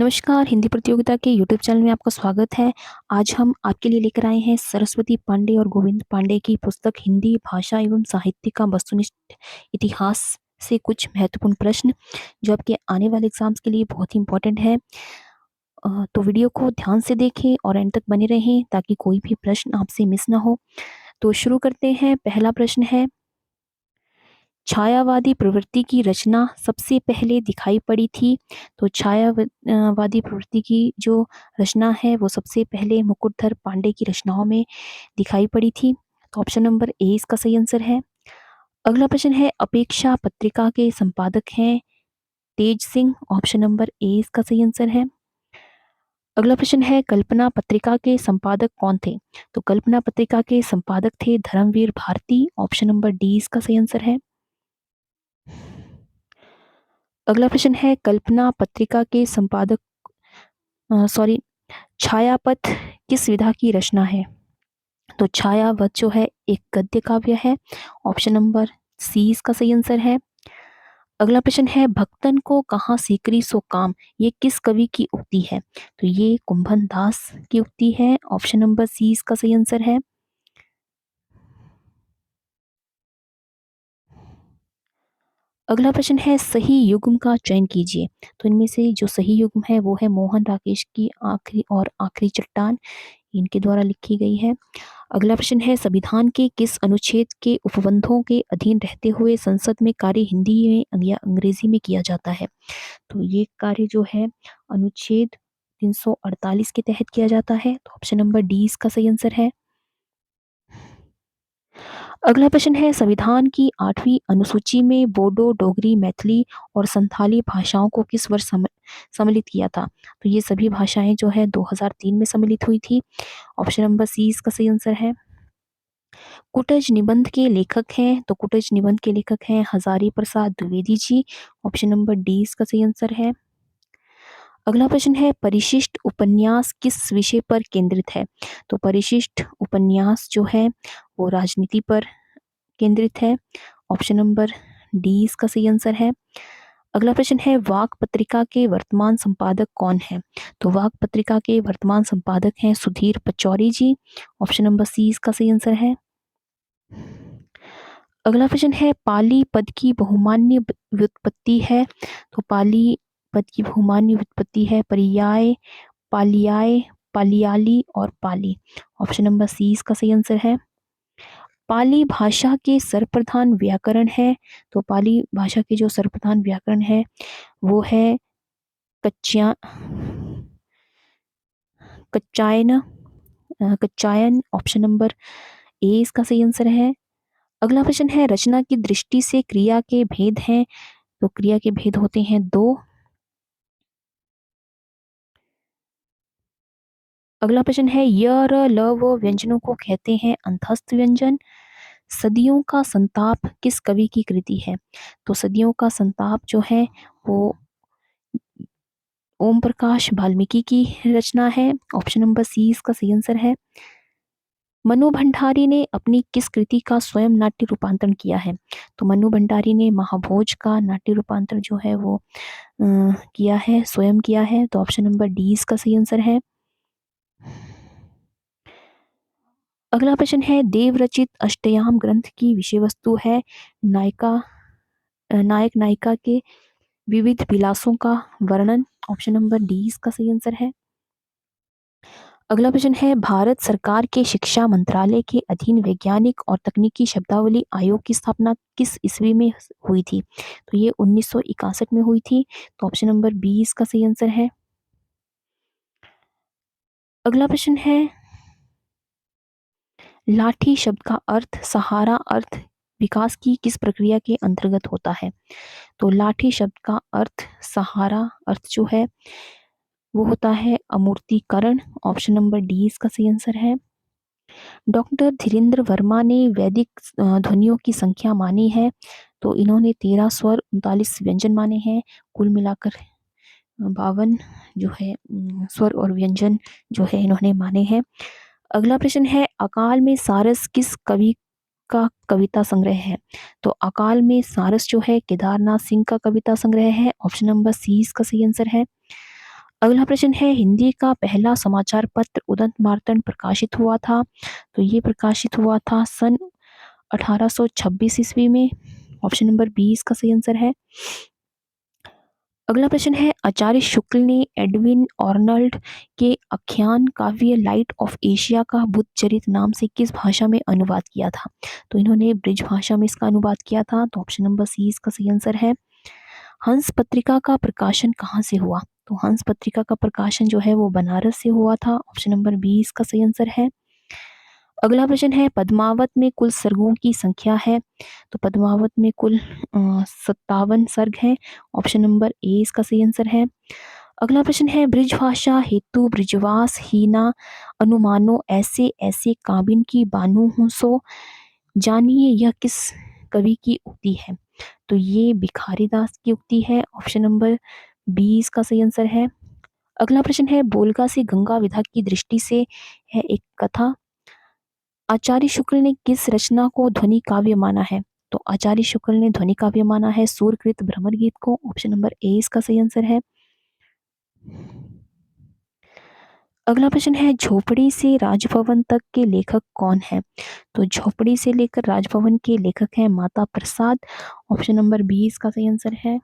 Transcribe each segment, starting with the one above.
नमस्कार, हिंदी प्रतियोगिता के यूट्यूब चैनल में आपका स्वागत है। आज हम आपके लिए लेकर आए हैं सरस्वती पांडे और गोविंद पांडे की पुस्तक हिंदी भाषा एवं साहित्य का वस्तुनिष्ठ इतिहास से कुछ महत्वपूर्ण प्रश्न, जो आपके आने वाले एग्ज़ाम्स के लिए बहुत ही इम्पोर्टेंट है। तो वीडियो को ध्यान से देखें और एंड तक बने रहें ताकि कोई भी प्रश्न आपसे मिस ना हो। तो शुरू करते हैं। पहला प्रश्न है, छायावादी प्रवृत्ति की रचना सबसे पहले दिखाई पड़ी थी। तो वादी प्रवृत्ति की जो रचना है वो सबसे पहले मुकुटधर पांडे की रचनाओं में दिखाई पड़ी थी। तो ऑप्शन नंबर ए इसका सही आंसर है। अगला प्रश्न है, अपेक्षा पत्रिका के संपादक हैं तेज सिंह। ऑप्शन नंबर ए इसका सही आंसर है। अगला प्रश्न है, कल्पना पत्रिका के संपादक कौन थे? तो कल्पना पत्रिका के संपादक थे Dharmvir Bharati. Option number D इसका सही आंसर है। अगला प्रश्न है, कल्पना पत्रिका के संपादक सॉरी छायापथ किस विधा की रचना है? तो छायावत जो है एक गद्य काव्य है। ऑप्शन नंबर सी इसका सही आंसर है। अगला प्रश्न है, भक्तन को कहाँ सीकरी सो काम, ये किस कवि की उक्ति है? तो ये कुंभन दास की उक्ति है। ऑप्शन नंबर सी इसका सही आंसर है। अगला प्रश्न है, सही युग्म का चयन कीजिए। तो इनमें से जो सही युग्म है वो है मोहन राकेश की आखिरी चट्टान, इनके द्वारा लिखी गई है। अगला प्रश्न है, संविधान के किस अनुच्छेद के उपबंधों के अधीन रहते हुए संसद में कार्य हिंदी में या अंग्रेजी में किया जाता है? तो ये कार्य जो है अनुच्छेद 348 के तहत किया जाता है। तो ऑप्शन नंबर डी इसका सही आंसर है। अगला प्रश्न है, संविधान की 8वीं अनुसूची में बोडो, डोगरी, मैथिली और संथाली भाषाओं को किस वर्ष सम्मिलित किया था? तो ये सभी भाषाएं जो है 2003 में सम्मिलित हुई थी। ऑप्शन नंबर सी इसका सही आंसर है। कुटज निबंध के लेखक हैं, तो कुटज निबंध के लेखक हैं Hazari Prasad Dwivedi ji. Option number D इसका सही आंसर है। अगला प्रश्न है, परिशिष्ट उपन्यास किस विषय पर केंद्रित है? तो परिशिष्ट उपन्यास जो है वो राजनीति पर केंद्रित है। ऑप्शन नंबर डी इसका सही आंसर है। अगला प्रश्न है, वाक पत्रिका के वर्तमान संपादक कौन है? तो वाक पत्रिका के वर्तमान संपादक हैं सुधीर पचौरी जी। ऑप्शन नंबर सी इसका सही आंसर है। अगला प्रश्न है, पाली पद की बहुमान्य व्युत्पत्ति है। तो पाली पद की बहुमान्य व्युत्पत्ति है पर्याय, पालियाय, पालियाली और पाली। ऑप्शन नंबर सी इसका सही आंसर है। पाली भाषा के सर्वप्रधान व्याकरण है। तो पाली भाषा के जो सर्वप्रधान व्याकरण है वो है कच्च्या कच्चायन कच्चायन। ऑप्शन नंबर ए इसका सही आंसर है। अगला प्रश्न है, रचना की दृष्टि से क्रिया के भेद हैं। तो क्रिया के भेद होते हैं दो। अगला प्रश्न है, य र ल व व्यंजनों को कहते हैं अंतस्थ व्यंजन। सदियों का संताप किस कवि की कृति है? तो सदियों का संताप जो है वो ओम प्रकाश वाल्मीकि की रचना है। ऑप्शन नंबर सी इसका सही आंसर है। मनु भंडारी ने अपनी किस कृति का स्वयं नाट्य रूपांतरण किया है? तो मनु भंडारी ने महाभोज का नाट्य रूपांतरण जो है वो किया है, स्वयं किया है। तो ऑप्शन नंबर डी इसका सही आंसर है। अगला प्रश्न है, देवरचित अष्टयाम ग्रंथ की विषय वस्तु है नायक नायिका के विविध विलासों का वर्णन। ऑप्शन नंबर डी इसका सही आंसर है। अगला प्रश्न है, भारत सरकार के शिक्षा मंत्रालय के अधीन वैज्ञानिक और तकनीकी शब्दावली आयोग की स्थापना किस ईस्वी में हुई थी? तो ये 1961 में हुई थी। तो ऑप्शन नंबर बी इसका सही आंसर है। अगला प्रश्न है, लाठी शब्द का अर्थ सहारा अर्थ विकास की किस प्रक्रिया के अंतर्गत होता है? तो लाठी शब्द का अर्थ सहारा अर्थ जो है वो होता है अमूर्तीकरण। ऑप्शन नंबर डी इसका सही आंसर है। डॉक्टर धीरेन्द्र वर्मा ने वैदिक ध्वनियों की संख्या मानी है। तो इन्होंने 13 स्वर 39 व्यंजन माने हैं। कुल मिलाकर 52 जो है स्वर और व्यंजन जो है इन्होंने माने हैं। अगला प्रश्न है, अकाल में सारस किस कवि का कविता संग्रह है? तो अकाल में सारस जो है केदारनाथ सिंह का कविता संग्रह है। ऑप्शन नंबर सी इसका सही आंसर है। अगला प्रश्न है हिंदी का पहला समाचार पत्र उदंत मार्तंड प्रकाशित हुआ था। तो ये प्रकाशित हुआ था सन 1826 ईस्वी में। ऑप्शन नंबर बी इसका सही आंसर है। अगला प्रश्न है आचार्य शुक्ल ने एडविन आर्नल्ड के आख्यान काव्य लाइट ऑफ एशिया का बुद्ध चरित नाम से किस भाषा में अनुवाद किया था। तो इन्होंने ब्रिज भाषा में इसका अनुवाद किया था। तो ऑप्शन नंबर सी इसका सही आंसर है। हंस पत्रिका का प्रकाशन कहाँ से हुआ। तो हंस पत्रिका का प्रकाशन जो है वो बनारस से हुआ था। ऑप्शन नंबर बी इसका सही आंसर है। अगला प्रश्न है पद्मावत में कुल सर्गों की संख्या है। तो पद्मावत में कुल 57 सर्ग हैं। ऑप्शन नंबर ए इसका सही आंसर है। अगला प्रश्न है ब्रिजभाषा हेतु ब्रिजवास हीना अनुमानो ऐसे ऐसे काबिन की बानु हूँ सो जानिए यह किस कवि की उक्ति है। तो ये भिखारी दास की उक्ति है। ऑप्शन नंबर बी इसका सही आंसर है। अगला प्रश्न है बोलगा से गंगा विधा की दृष्टि से है एक कथा। आचार्य शुक्ल ने किस रचना को ध्वनि काव्य माना है। तो आचार्य शुक्ल ने ध्वनि काव्य माना है सूरकृत भ्रमर गीत को। ऑप्शन नंबर ए इसका सही आंसर है। अगला प्रश्न है झोपड़ी से राजभवन तक के लेखक कौन है। तो झोपड़ी से लेकर राजभवन के लेखक हैं Mata Prasad. Option number B इसका सही आंसर है।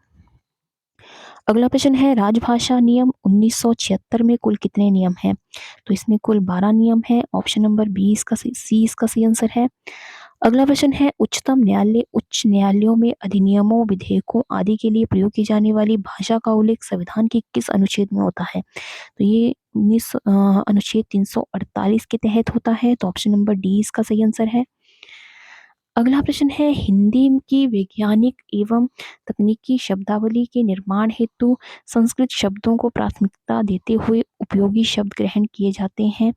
अगला प्रश्न है राजभाषा नियम 1976 में कुल कितने नियम हैं। तो इसमें कुल 12 नियम हैं। ऑप्शन नंबर बी इसका सी इसका सही आंसर है। अगला प्रश्न है उच्चतम न्यायालय उच्च न्यायालयों में अधिनियमों विधेयकों आदि के लिए प्रयोग की जाने वाली भाषा का उल्लेख संविधान के किस अनुच्छेद में होता है। तो ये अनुच्छेद 348 के तहत होता है। तो ऑप्शन नंबर डी इसका सही आंसर है। अगला प्रश्न है हिंदी की वैज्ञानिक एवं तकनीकी शब्दावली के निर्माण हेतु संस्कृत शब्दों को प्राथमिकता देते हुए उपयोगी शब्द ग्रहण किए जाते हैं।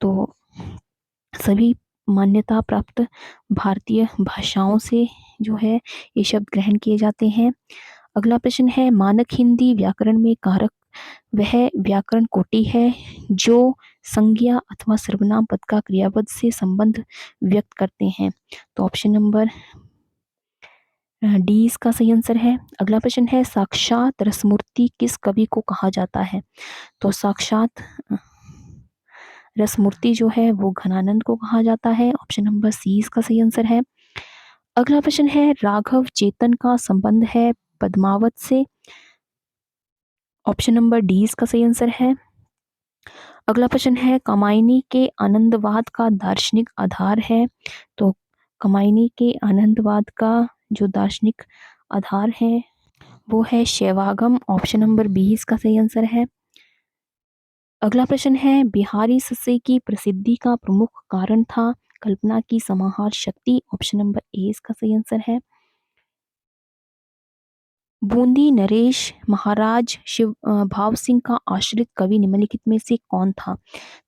तो सभी मान्यता प्राप्त भारतीय भाषाओं से जो है ये शब्द ग्रहण किए जाते हैं। अगला प्रश्न है मानक हिंदी व्याकरण में कारक वह व्याकरण कोटि है जो संज्ञा अथवा सर्वनाम पद का क्रियापद से संबंध व्यक्त करते हैं। तो ऑप्शन नंबर डी इसका सही आंसर है। अगला प्रश्न है साक्षात रसमूर्ति किस कवि को कहा जाता है। तो साक्षात रसमूर्ति जो है वो घनानंद को कहा जाता है। ऑप्शन नंबर सी इसका सही आंसर है। अगला प्रश्न है राघव चेतन का संबंध है पद्मावत से। ऑप्शन नंबर डी इसका सही आंसर है। अगला प्रश्न है कामायनी के आनंदवाद का दार्शनिक आधार है। तो कामायनी के आनंदवाद का जो दार्शनिक आधार है वो है शैवागम। ऑप्शन नंबर बी इसका सही आंसर है। अगला प्रश्न है बिहारी सस्से की प्रसिद्धि का प्रमुख कारण था कल्पना की समाहार शक्ति। ऑप्शन नंबर ए इसका सही आंसर है। बूंदी नरेश महाराज शिव भाव सिंह का आश्रित कवि निम्नलिखित में से कौन था।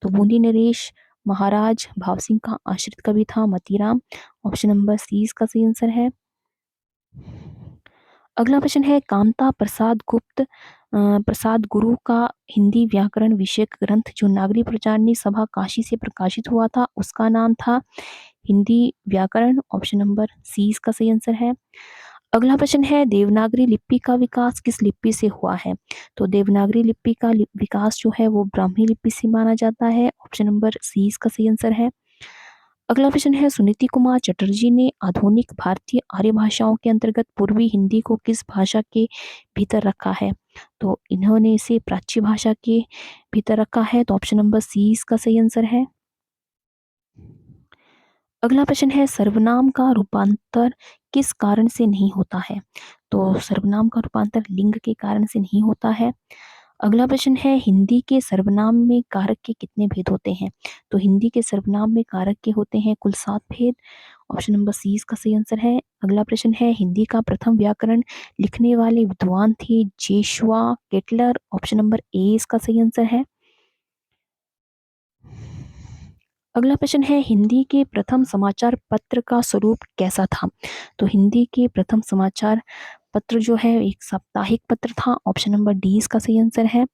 तो बूंदी नरेश महाराज भाव सिंह का आश्रित कवि था मतीराम। ऑप्शन नंबर सी इसका सही आंसर है। अगला प्रश्न है कामता प्रसाद गुप्त प्रसाद गुरु का हिंदी व्याकरण विषयक ग्रंथ जो नागरी प्रचारणी सभा काशी से प्रकाशित हुआ था उसका नाम था हिंदी व्याकरण। ऑप्शन नंबर सी इसका सही आंसर है। अगला प्रश्न है देवनागरी लिपि का विकास किस लिपि से हुआ है। तो देवनागरी लिपि का विकास जो है वो ब्राह्मी लिपि से माना जाता है। ऑप्शन नंबर सी इसका सही आंसर है। अगला प्रश्न है सुनीति कुमार चटर्जी ने आधुनिक भारतीय आर्य भाषाओं के अंतर्गत पूर्वी हिंदी को किस भाषा के भीतर रखा है। तो इन्होंने इसे प्राच्य भाषा के भीतर रखा है। तो ऑप्शन नंबर सी इसका सही आंसर है। अगला प्रश्न है सर्वनाम का रूपांतर किस कारण से नहीं होता है। तो सर्वनाम का रूपांतर लिंग के कारण से नहीं होता है। अगला प्रश्न है हिंदी के सर्वनाम में कारक के कितने भेद होते हैं। तो हिंदी के सर्वनाम में कारक के होते हैं कुल 7 भेद। ऑप्शन नंबर सी इसका सही आंसर है। अगला प्रश्न है हिंदी का प्रथम व्याकरण लिखने वाले विद्वान थे जेशुआ केटलर। ऑप्शन नंबर ए इसका सही आंसर है। अगला प्रश्न है हिंदी के प्रथम समाचार पत्र का स्वरूप कैसा था। तो हिंदी के प्रथम समाचार पत्र जो है एक साप्ताहिक पत्र था। ऑप्शन नंबर डी इसका सही आंसर है।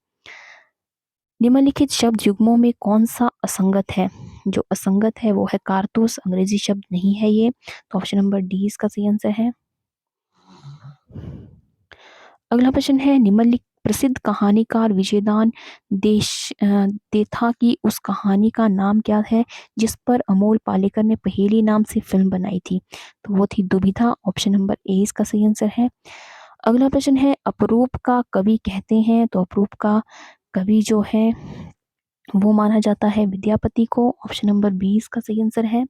निम्नलिखित शब्द युग्मों में कौन सा असंगत है। जो असंगत है वो है कारतूस अंग्रेजी शब्द नहीं है ये। तो ऑप्शन नंबर डी इसका सही आंसर है। अगला प्रश्न है निम्नलिखित प्रसिद्ध कहानीकार विजयदान देथा की उस कहानी का नाम क्या है जिस पर अमोल पालेकर ने पहेली नाम से फिल्म बनाई थी? तो वो थी दुविधा। ऑप्शन नंबर ए इसका सही आंसर है। अगला प्रश्न है अपरूप का कवि कहते हैं, तो अपरूप का कवि जो है वो माना जाता है विद्यापति को। ऑप्शन नंबर बी इसका सही आंसर है।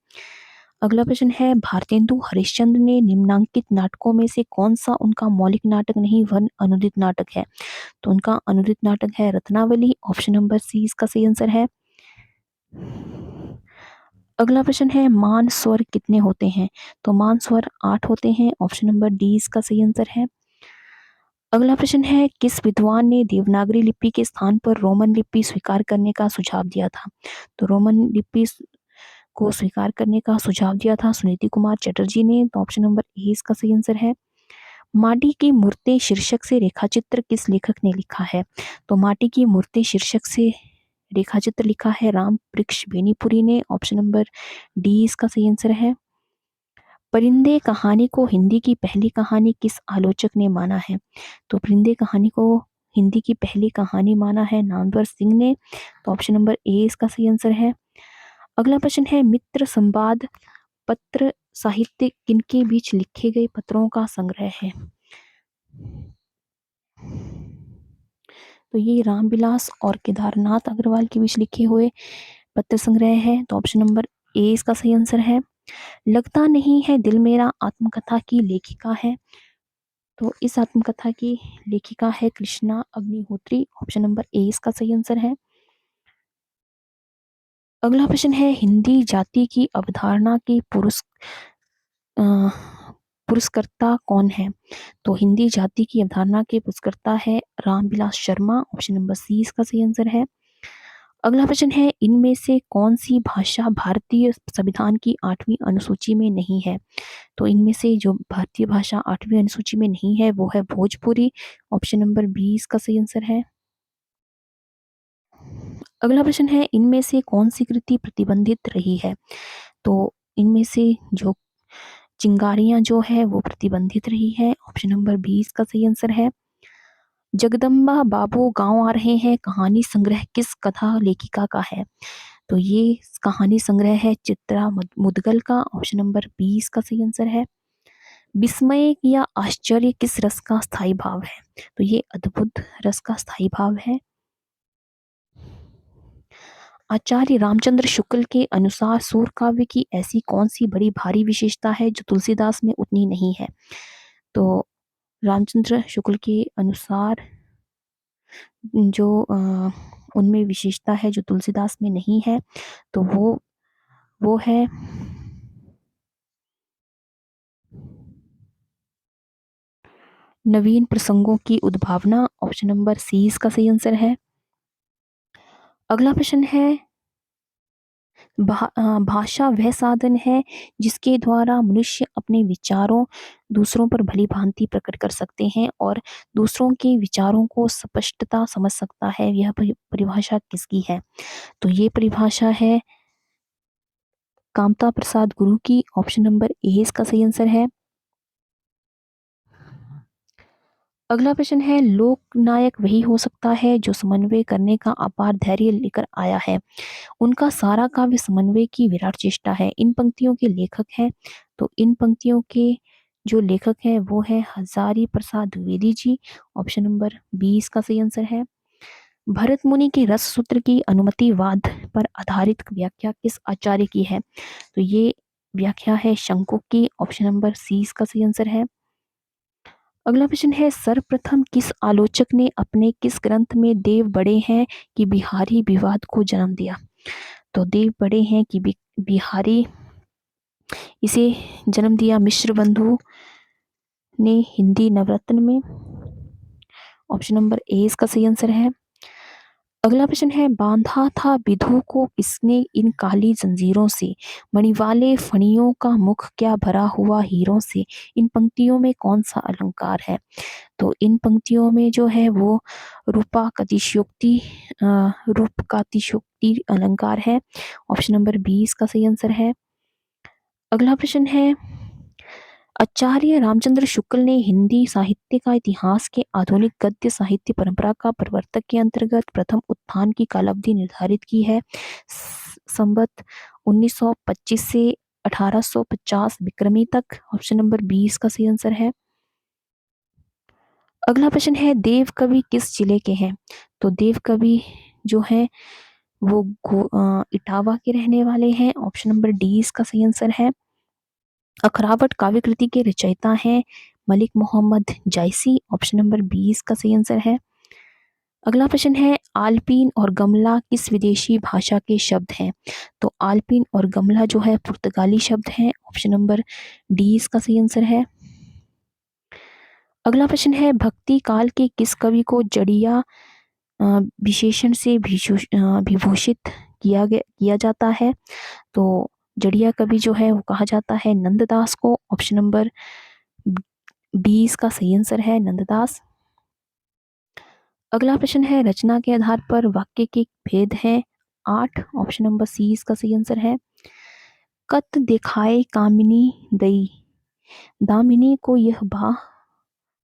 अगला प्रश्न है भारतेंदु हरिश्चंद्र ने निम्नांकित नाटकों में से कौन सा उनका मौलिक नाटक नहीं वन अनुदित नाटक है? तो उनका अनुदित नाटक है रत्नावली। ऑप्शन नंबर सी इसका सही आंसर है। अगला प्रश्न है मान स्वर कितने होते हैं? तो मान स्वर 8 होते हैं। ऑप्शन नंबर डी इसका सही आंसर है। अगला प्रश्न है किस विद्वान ने देवनागरी लिपि के स्थान पर रोमन लिपि स्वीकार करने का सुझाव दिया था? तो रोमन लिपि को स्वीकार करने का सुझाव दिया था सुनीति कुमार चटर्जी ने। तो ऑप्शन नंबर ए इसका सही आंसर है। माटी की मूर्तें शीर्षक से रेखाचित्र किस लेखक ने लिखा है? तो माटी की मूर्तें शीर्षक से रेखाचित्र लिखा है राम वृक्ष बेनीपुरी ने। ऑप्शन नंबर डी इसका सही आंसर है। परिंदे कहानी को हिंदी की पहली कहानी किस आलोचक ने माना है? तो परिंदे कहानी को हिंदी की पहली कहानी माना है नामवर सिंह ने। तो ऑप्शन नंबर ए इसका सही आंसर है। अगला प्रश्न है मित्र संवाद पत्र साहित्य किनके बीच लिखे गए पत्रों का संग्रह है? तो ये रामविलास और केदारनाथ अग्रवाल के बीच लिखे हुए पत्र संग्रह है। तो ऑप्शन नंबर ए इसका सही आंसर है। लगता नहीं है दिल मेरा आत्मकथा की लेखिका है? तो इस आत्मकथा की लेखिका है Krishna Agnihotri. Option number A इसका सही आंसर है। अगला प्रश्न है हिंदी जाति की अवधारणा के पुरस्कर्ता कौन है? तो हिंदी जाति की अवधारणा के पुरस्कर्ता है Ramvilas Sharma. Option number C इसका सही आंसर है। अगला प्रश्न है इनमें से कौन सी भाषा भारतीय संविधान की 8वीं अनुसूची में नहीं है? तो इनमें से जो भारतीय भाषा 8वीं अनुसूची में नहीं है वो है भोजपुरी। ऑप्शन नंबर बी इसका सही आंसर है। अगला प्रश्न है इनमें से कौन सी कृति प्रतिबंधित रही है? तो इनमें से जो चिंगारियां जो है वो प्रतिबंधित रही है। ऑप्शन नंबर बी इसका सही आंसर है। जगदम्बा बाबू गांव आ रहे हैं कहानी संग्रह किस कथा लेखिका का है? तो ये कहानी संग्रह है चित्रा मुदगल का। ऑप्शन नंबर बी इसका सही आंसर है। विस्मय या आश्चर्य किस रस का स्थायी भाव है? तो ये अद्भुत रस का स्थायी भाव है। आचार्य रामचंद्र शुक्ल के अनुसार सूर काव्य की ऐसी कौन सी बड़ी भारी विशेषता है जो तुलसीदास में उतनी नहीं है? तो रामचंद्र शुक्ल के अनुसार जो उनमें विशेषता है जो तुलसीदास में नहीं है तो वो है नवीन प्रसंगों की उद्भावना। ऑप्शन नंबर सी इसका सही आंसर है। अगला प्रश्न है भाषा वह साधन है जिसके द्वारा मनुष्य अपने विचारों दूसरों पर भली भांति प्रकट कर सकते हैं और दूसरों के विचारों को स्पष्टता समझ सकता है। यह परिभाषा किसकी है? तो ये परिभाषा है कामता प्रसाद गुरु की। ऑप्शन नंबर ए इसका सही आंसर है। अगला प्रश्न है लोकनायक वही हो सकता है जो समन्वय करने का अपार धैर्य लेकर आया है। उनका सारा काव्य समन्वय की विराट चेष्टा है। इन पंक्तियों के लेखक हैं। तो इन पंक्तियों के जो लेखक हैं वो है Hazari Prasad Dwivedi ji. Option number B इसका सही आंसर है। भरत मुनि के रस सूत्र की अनुमतिवाद पर आधारित व्याख्या किस आचार्य की है? तो ये व्याख्या है शंकुक की। ऑप्शन नंबर सी इसका सही आंसर है। अगला प्रश्न है सर्वप्रथम किस आलोचक ने अपने किस ग्रंथ में देव बड़े हैं कि बिहारी विवाद को जन्म दिया? तो देव बड़े हैं कि बिहारी इसे जन्म दिया मिश्र बंधु ने हिंदी नवरत्न में। ऑप्शन नंबर ए इसका सही आंसर है। अगला प्रश्न है बांधा था विधु को किसने इन काली जंजीरों से मणिवाले फणियों का मुख क्या भरा हुआ हीरों से। इन पंक्तियों में कौन सा अलंकार है? तो इन पंक्तियों में जो है वो रूपकातिशोक्ति अलंकार है। ऑप्शन नंबर बी इसका सही आंसर है। अगला प्रश्न है आचार्य रामचंद्र शुक्ल ने हिंदी साहित्य का इतिहास के आधुनिक गद्य साहित्य परंपरा का प्रवर्तक के अंतर्गत प्रथम उत्थान की कालावधि निर्धारित की है। संवत 1925 से 1850 विक्रमी तक। ऑप्शन नंबर 20 का सही आंसर है। अगला प्रश्न है, देव कवि किस जिले के हैं? तो देव कवि जो है वो इटावा के रहने वाले हैं। ऑप्शन नंबर डी इसका सही आंसर है। अखरावट काव्य कृति के रचयिता हैं मलिक मोहम्मद जायसी। ऑप्शन नंबर 20 का सही आंसर है। अगला प्रश्न है, आलपीन और गमला किस विदेशी भाषा के शब्द हैं? तो आलपीन और गमला जो है पुर्तगाली शब्द हैं। ऑप्शन नंबर डी इसका सही आंसर है। अगला प्रश्न है, भक्ति काल के किस कवि को जड़िया विशेषण से विभूषित किया जाता है? तो जड़िया कवि जो है वो कहा जाता है नंददास को। ऑप्शन नंबर 20 का सही आंसर है नंददास। अगला प्रश्न है, रचना के आधार पर वाक्य के भेद हैं 8। ऑप्शन नंबर सी इसका सही आंसर है। कत दिखाए कामिनी दई, दामिनी को यह बाह,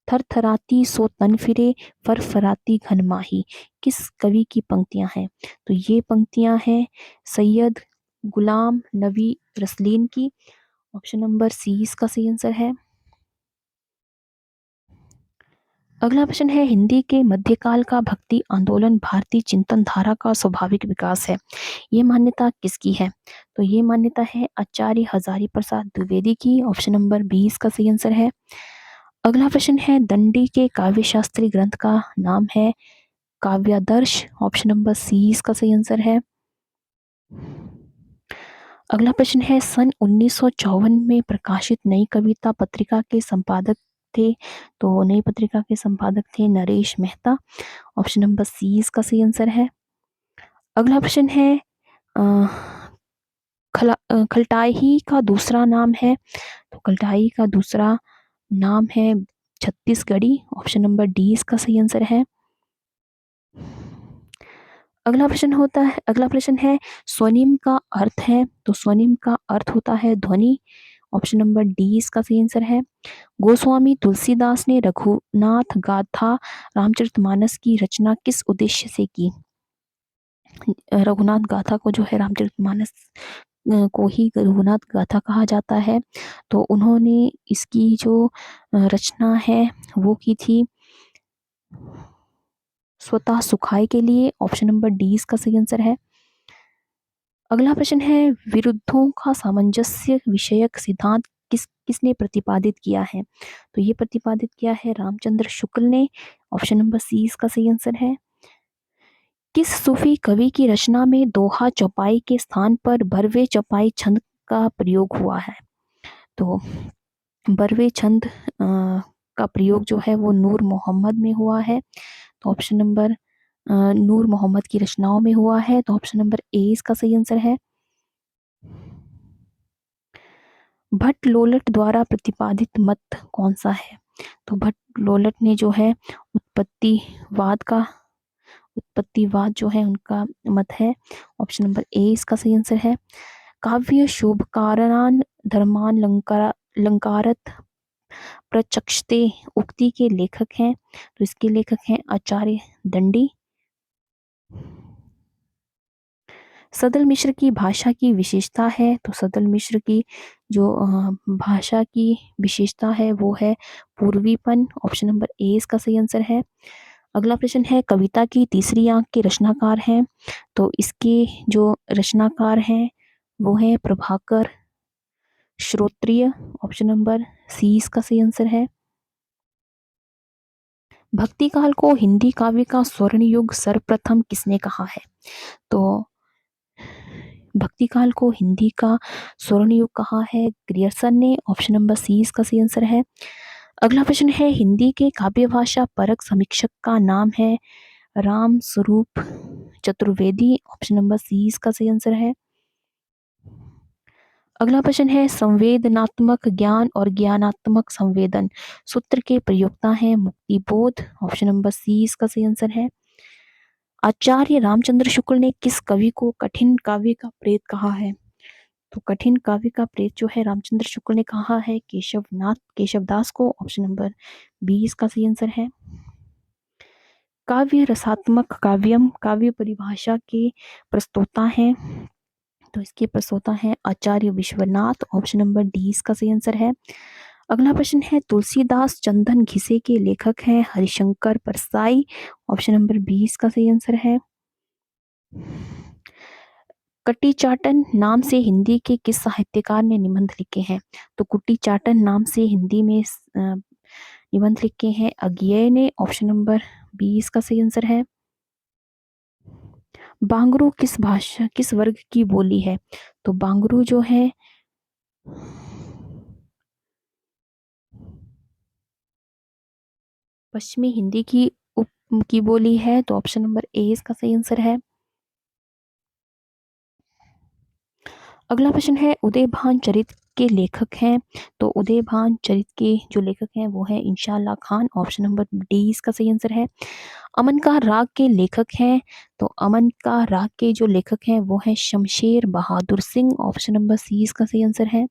थरथराती सो तन फिरे, फरफराती घन माही। किस कवि की पंक्तियां हैं? तो ये पंक्तियां हैं सैयद गुलाम नबी रसलीन की। ऑप्शन नंबर सी इसका सही आंसर है। अगला प्रश्न है, हिंदी के मध्यकाल का भक्ति आंदोलन भारतीय चिंतन धारा का स्वाभाविक विकास है, ये मान्यता किसकी है? तो ये मान्यता है आचार्य हजारी प्रसाद द्विवेदी की। ऑप्शन नंबर 20 का सही आंसर है। अगला प्रश्न है, दंडी के काव्य शास्त्री ग्रंथ का नाम है काव्यादर्श। ऑप्शन नंबर सी इसका सही आंसर है। अगला प्रश्न है, सन 1954 में प्रकाशित नई कविता पत्रिका के संपादक थे? तो नई पत्रिका के संपादक थे Naresh Mehta. Option number C इसका सही आंसर है। अगला प्रश्न है, खलटाई का दूसरा नाम है? तो खलटाई का दूसरा नाम है छत्तीसगढ़ी। ऑप्शन नंबर डी इसका सही आंसर है। अगला प्रश्न है, स्वनिम का अर्थ है? तो स्वनिम का अर्थ होता है ध्वनि। ऑप्शन नंबर डी इसका सही आंसर है। गोस्वामी तुलसीदास ने रघुनाथ गाथा रामचरितमानस की रचना किस उद्देश्य से की? रघुनाथ गाथा को जो है रामचरितमानस को ही रघुनाथ गाथा कहा जाता है। तो उन्होंने इसकी जो रचना है वो की थी स्वतः सुखाय के लिए। ऑप्शन नंबर डी इसका सही आंसर है। अगला प्रश्न है, विरुद्धों का सामंजस्य विषयक सिद्धांत किसने प्रतिपादित किया है? तो ये प्रतिपादित किया है रामचंद्र शुक्ल ने। ऑप्शन नंबर सी इसका सही आंसर है। किस सूफी कवि की रचना में दोहा चौपाई के स्थान पर बरवे चौपाई छंद का प्रयोग हुआ है? तो बरवे छंद का प्रयोग जो है वो नूर मोहम्मद में हुआ है। तो ऑप्शन नंबर नूर मोहम्मद की रचनाओं में हुआ है। तो ऑप्शन नंबर ए इसका सही आंसर है। भट्ट लोलट द्वारा प्रतिपादित मत कौन सा है? तो भट्ट लोलट ने जो है उत्पत्तिवाद जो है उनका मत है। ऑप्शन नंबर ए इसका सही आंसर है। काव्य शुभकारान धर्मान लंकारत प्रचक्षते उक्ति के लेखक हैं? तो इसके लेखक हैं आचार्य दंडी। सदल मिश्र की भाषा की विशेषता है? तो सदल मिश्र की जो भाषा की विशेषता है वो है पूर्वीपन। ऑप्शन नंबर ए इसका सही आंसर है। अगला प्रश्न है, कविता की तीसरी आंख के रचनाकार हैं? तो इसके जो रचनाकार हैं वो है प्रभाकर श्रोत्रिय। ऑप्शन नंबर सी इसका सही आंसर है। भक्ति काल को हिंदी काव्य का स्वर्ण युग सर्वप्रथम किसने कहा है? तो भक्ति काल को हिंदी का स्वर्ण युग कहा है ग्रियर्सन ने। ऑप्शन नंबर सी इसका सही आंसर है। अगला प्रश्न है, हिंदी के काव्य भाषा परक समीक्षक का नाम है Ram Swaroop Chaturvedi. Option number C इसका सही आंसर है। अगला प्रश्न है, संवेदनात्मक ज्ञान और ज्ञानात्मक संवेदन सूत्र के प्रयोक्ता हैं मुक्तिबोध। ऑप्शन नंबर सी इसका सही आंसर है। आचार्य रामचंद्र शुक्ल ने किस कवि को कठिन काव्य का प्रेत कहा है? तो कठिन काव्य का प्रेत जो है रामचंद्र शुक्ल ने कहा है केशवदास को। ऑप्शन नंबर बी इसका सही आंसर है। काव्य रसात्मक काव्यम काव्य परिभाषा के प्रस्तोता हैं, तो इसके प्रस्तोता हैं आचार्य विश्वनाथ। ऑप्शन नंबर डी इसका सही आंसर है। अगला प्रश्न है तुलसीदास चंदन घिसे के लेखक हैं Harishankar Parsai. Option number B इसका सही आंसर है। कट्टी चाटन नाम से हिंदी के किस साहित्यकार ने निबंध लिखे हैं? तो कुट्टी चाटन नाम से हिंदी में निबंध लिखे हैं अज्ञेय ने। ऑप्शन नंबर बी इसका सही आंसर है। बांगरू किस वर्ग की बोली है? तो बांगरू जो है पश्चिमी हिंदी की उप की बोली है, तो ऑप्शन नंबर ए इसका सही आंसर है। अगला प्रश्न है उदयभान चरित के लेखक हैं, तो उदयभान चरित के जो लेखक हैं वो है इंशाअल्लाह खान। ऑप्शन नंबर डी इसका सही आंसर है। अमन का राग के लेखक हैं, तो अमन का राग के जो लेखक हैं वो है Shamsher Bahadur Singh. Option number C इसका सही आंसर है।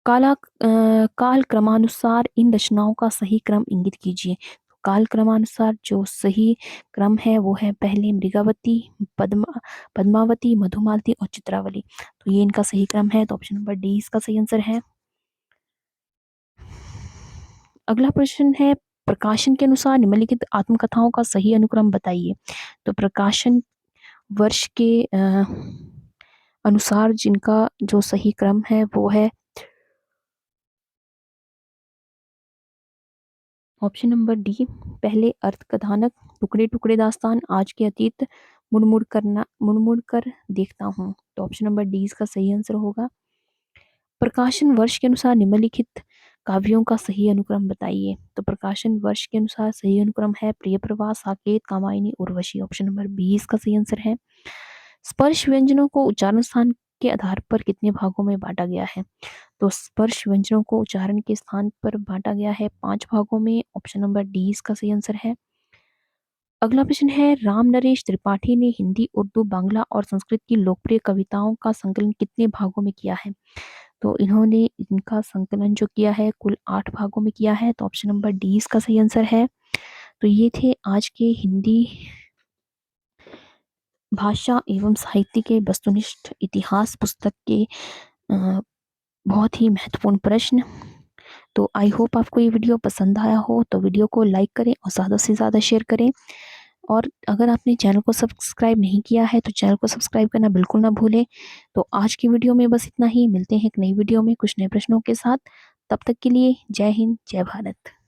काल क्रमानुसार इन रचनाओं का सही क्रम इंगित कीजिए। काल क्रमानुसार जो सही क्रम है वो है पहले मृगावती, पद्मावती, मधुमालती और चित्रावली। तो ये इनका सही क्रम है, तो ऑप्शन नंबर डी इसका सही आंसर है। अगला प्रश्न है प्रकाशन के अनुसार निम्नलिखित आत्मकथाओं का सही अनुक्रम बताइए। तो प्रकाशन वर्ष के अनुसार जिनका जो सही क्रम है वो है ऑप्शन नंबर डी, पहले अर्थकथानक, टुकड़े टुकड़े दास्तान, आज के अतीत, मुड़ कर देखता हूँ। तो ऑप्शन नंबर डी इसका सही आंसर होगा। प्रकाशन वर्ष के अनुसार निम्नलिखित काव्यों का सही अनुक्रम बताइए। तो प्रकाशन वर्ष के अनुसार सही अनुक्रम है Priya Pravah, Saket, Kamayani, Urvashi. Option number B इसका सही आंसर है। स्पर्श व्यंजनों को उच्चारण स्थान के आधार पर कितने भागों में बांटा गया है? तो स्पर्श व्यंजनों को उच्चारण के स्थान पर बांटा गया है 5 भागों में। ऑप्शन नंबर डी इसका सही आंसर है। अगला प्रश्न है राम नरेश त्रिपाठी ने हिंदी, उर्दू, बांग्ला और संस्कृत की लोकप्रिय कविताओं का संकलन कितने भागों में किया है? तो इन्होंने इनका संकलन जो किया है कुल 8 भागों में किया है, तो ऑप्शन नंबर डी इसका सही आंसर है। तो ये थे आज के हिंदी भाषा एवं साहित्य के वस्तुनिष्ठ इतिहास पुस्तक के बहुत ही महत्वपूर्ण प्रश्न। तो आई होप आपको ये वीडियो पसंद आया हो, तो वीडियो को लाइक करें और ज़्यादा से ज़्यादा शेयर करें। और अगर आपने चैनल को सब्सक्राइब नहीं किया है तो चैनल को सब्सक्राइब करना बिल्कुल ना भूलें। तो आज की वीडियो में बस इतना ही, मिलते हैं एक नई वीडियो में कुछ नए प्रश्नों के साथ। तब तक के लिए जय हिंद, जय भारत।